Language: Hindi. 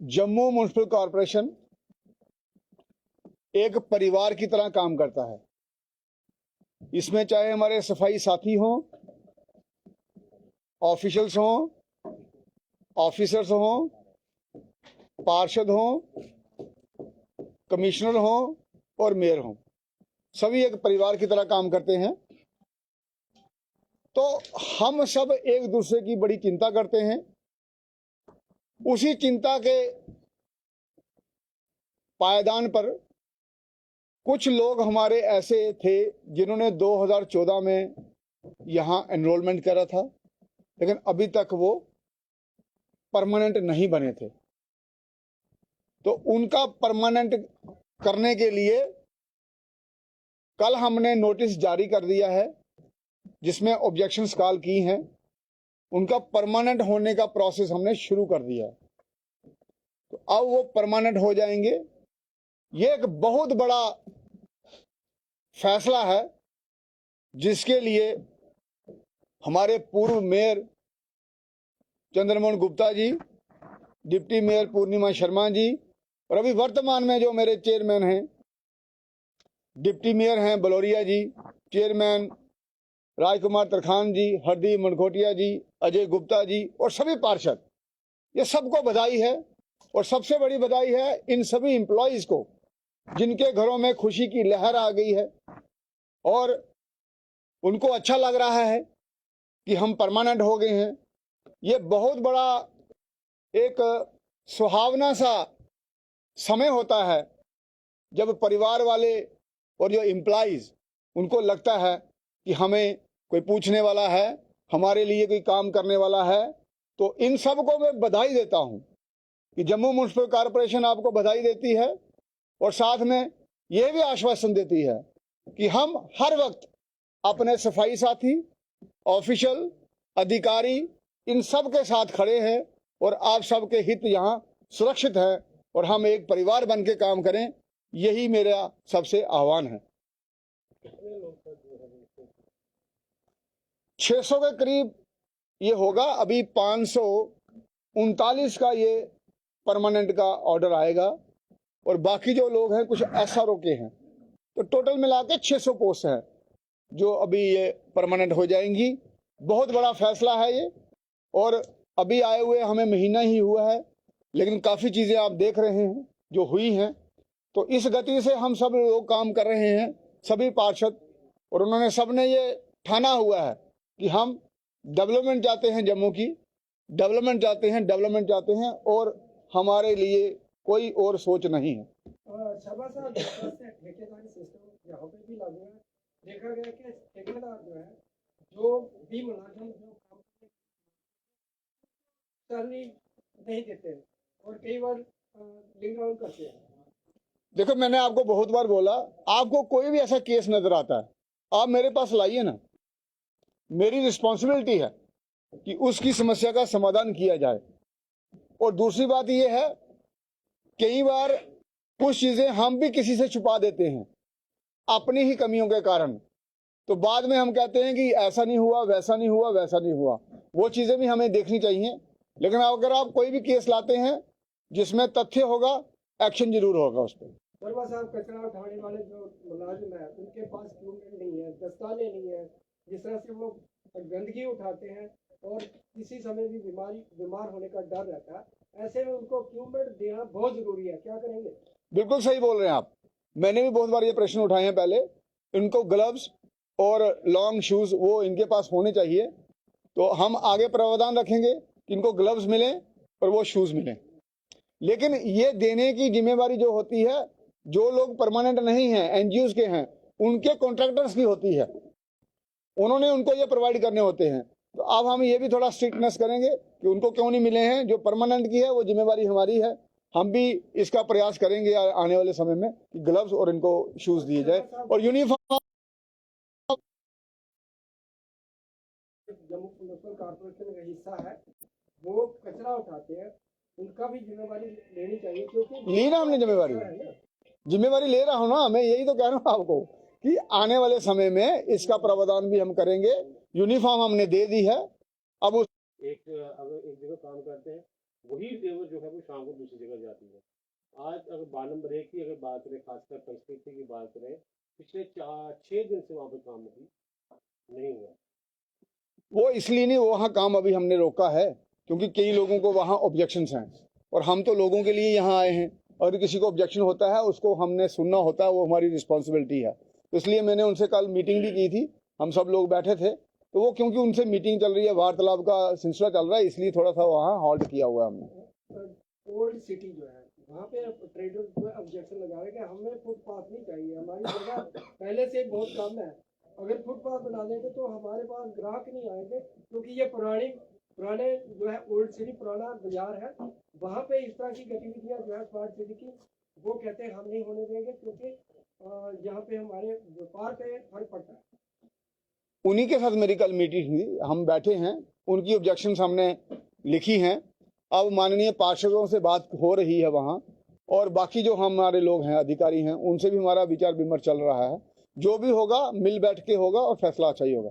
जम्मू म्युनिसिपल कॉरपोरेशन एक परिवार की तरह काम करता है। इसमें चाहे हमारे सफाई साथी हों, ऑफिशियल्स हों, ऑफिसर्स हों, पार्षद हों, कमिश्नर हों और मेयर हों, सभी एक परिवार की तरह काम करते हैं। तो हम सब एक दूसरे की बड़ी चिंता करते हैं। उसी चिंता के पायदान पर कुछ लोग हमारे ऐसे थे जिन्होंने 2014 में यहां एनरोलमेंट करा था, लेकिन अभी तक वो परमानेंट नहीं बने थे। तो उनका परमानेंट करने के लिए कल हमने नोटिस जारी कर दिया है, जिसमें ऑब्जेक्शंस कॉल की हैं। उनका परमानेंट होने का प्रोसेस हमने शुरू कर दिया है। तो अब वो परमानेंट हो जाएंगे। ये एक बहुत बड़ा फैसला है, जिसके लिए हमारे पूर्व mayor Chandramohan Gupta ji, deputy mayor पूर्णिमा शर्मा जी और अभी वर्तमान में जो मेरे चेयरमैन हैं, डिप्टी मेयर हैं बलौरिया जी, चेयरमैन राजकुमार तरखान जी, हरदीप मनकोटिया जी, अजय गुप्ता जी और सभी पार्षद, ये सबको बधाई है। और सबसे बड़ी बधाई है इन सभी एम्प्लॉइज को, जिनके घरों में खुशी की लहर आ गई है और उनको अच्छा लग रहा है कि हम परमानेंट हो गए हैं। ये बहुत बड़ा एक सुहावना सा समय होता है जब परिवार वाले और जो एम्प्लॉइज, उनको लगता है कि हमें कोई पूछने वाला है, हमारे लिए कोई काम करने वाला है। तो इन सब को मैं बधाई देता हूं कि जम्मू म्युनिसिपल कॉरपोरेशन आपको बधाई देती है और साथ में यह भी आश्वासन देती है कि हम हर वक्त अपने सफाई साथी, ऑफिशियल, अधिकारी, इन सब के साथ खड़े हैं और आप सबके हित यहाँ सुरक्षित है और हम एक परिवार बन के काम करें, यही मेरा सबसे आह्वान है। 600 के करीब ये होगा। अभी 539 का ये परमानेंट का ऑर्डर आएगा और बाकी जो लोग हैं कुछ एसआरओ के हैं, तो टोटल मिला के 600 पोस्ट हैं जो अभी ये परमानेंट हो जाएंगी। बहुत बड़ा फैसला है ये और अभी आए हुए हमें महीना ही हुआ है, लेकिन काफ़ी चीज़ें आप देख रहे हैं जो हुई हैं। तो इस गति से हम सब लोग काम कर रहे हैं, सभी पार्षद, और उन्होंने सबने ये ठाना हुआ है कि हम डेवलपमेंट चाहते हैं, जम्मू की डेवलपमेंट चाहते हैं, डेवलपमेंट चाहते हैं और हमारे लिए कोई और सोच नहीं है। देखा गया कि ठेकेदार जो है, जो भी मुलाजिम जो सैलरी नहीं देते और कई बार लिंक आउट करते हैं। देखो, मैंने आपको बहुत बार बोला, आपको कोई भी ऐसा केस नजर आता है, आप मेरे पास लाइए ना। मेरी रिस्पॉन्सिबिलिटी है कि उसकी समस्या का समाधान किया जाए। और दूसरी बात यह है, कई बार कुछ चीजें हम भी किसी से छुपा देते हैं अपनी ही कमियों के कारण। तो बाद में हम कहते हैं कि ऐसा नहीं हुआ, वैसा नहीं हुआ, वैसा नहीं हुआ। वो चीजें भी हमें देखनी चाहिए। लेकिन अगर आप कोई भी केस लाते हैं जिसमें तथ्य होगा, एक्शन जरूर होगा उस पर। वर्मा साहब, कचरा उठाने वाले जो मुलाजिम है, उनके पास डॉक्यूमेंट नहीं है, दस्ताने नहीं है, जिस तरह से वो गंदगी उठाते हैं और किसी समय भी बीमार होने का डर रहता है, ऐसे में उनको डॉक्यूमेंट देना बहुत जरूरी है। क्या करेंगे? बिल्कुल सही बोल रहे हैं आप। मैंने भी बहुत बार ये प्रश्न उठाए हैं पहले। इनको ग्लव्स और लॉन्ग शूज वो इनके पास होने चाहिए। तो हम आगे प्रावधान रखेंगे कि इनको ग्लव्स मिलें और वो शूज मिलें। लेकिन ये देने की जिम्मेवारी जो होती है, जो लोग परमानेंट नहीं हैं, एनजीओ के हैं, उनके कॉन्ट्रैक्टर्स की होती है। उन्होंने उनको ये प्रोवाइड करने होते हैं। तो अब हम ये भी थोड़ा स्ट्रिक्टनेस करेंगे कि उनको क्यों नहीं मिले हैं। जो परमानेंट की है वो जिम्मेवारी हमारी है। हम भी इसका प्रयास करेंगे आने वाले समय में कि ग्लव्स और इनको शूज दिए जाए और यूनिफॉर्म। जम्मू म्युनिसिपल कॉर्पोरेशन का हिस्सा है, वो कचरा उठाते हैं, उनका भी जिम्मेवारी लेनी चाहिए, क्योंकि ली ना हमने जिम्मेवारी ले रहा हूँ ना। मैं यही तो कह रहा हूँ आपको कि आने वाले समय में इसका प्रावधान भी हम करेंगे। यूनिफॉर्म हमने दे दी है, अब उस अगर एक जगह काम करते हैं, वही लेबर जो है वो शाम को दूसरी जगह जाती है। आज अगर बार नंबर 1 की अगर बात करें, खासकर कंस्ट्रक्शन की बात करें, पिछले 4-6 दिन से वहाँ पे काम नहीं हुआ। वो इसलिए नहीं, वहाँ काम अभी हमने रोका है क्योंकि कई लोगों को वहाँ ऑब्जेक्शंस हैं और हम तो लोगों के लिए यहाँ आए हैं, और किसी को ऑब्जेक्शन होता है उसको हमने सुनना होता है, वो हमारी रिस्पॉन्सिबिलिटी है। तो इसलिए मैंने उनसे कल मीटिंग भी की थी, हम सब लोग बैठे थे, तो वो क्योंकि उनसे मीटिंग चल रही है, वार्तालाप का सिलसिला चल रहा है, इसलिए थोड़ा सा वहाँ हॉल्ट किया हुआ है हमने। ओल्ड सिटी जो है वहाँ पे ट्रेडर जो है ऑब्जेक्शन लगा रहे हैं कि हमें फुटपाथ नहीं चाहिए, हमारी जगह पहले से बहुत कम है, अगर फुटपाथ बना देंगे तो हमारे पास ग्राहक नहीं आएंगे, क्योंकि ये पुराने जो है ओल्ड सिटी पुराना बाजार है, वहाँ पे इस तरह की गतिविधियाँ जो है स्मार्ट सिटी की, वो कहते हैं हम नहीं होने देंगे, क्योंकि यहाँ पे हमारे व्यापार पे फर्क पड़ता है। उन्हीं के साथ मेरी कल मीटिंग हुई, हम बैठे हैं, उनकी ऑब्जेक्शंस हमने लिखी हैं, अब माननीय पार्षदों से बात हो रही है वहाँ, और बाकी जो हमारे लोग हैं, अधिकारी हैं, उनसे भी हमारा विचार विमर्श चल रहा है। जो भी होगा मिल बैठ के होगा और फैसला अच्छा ही होगा।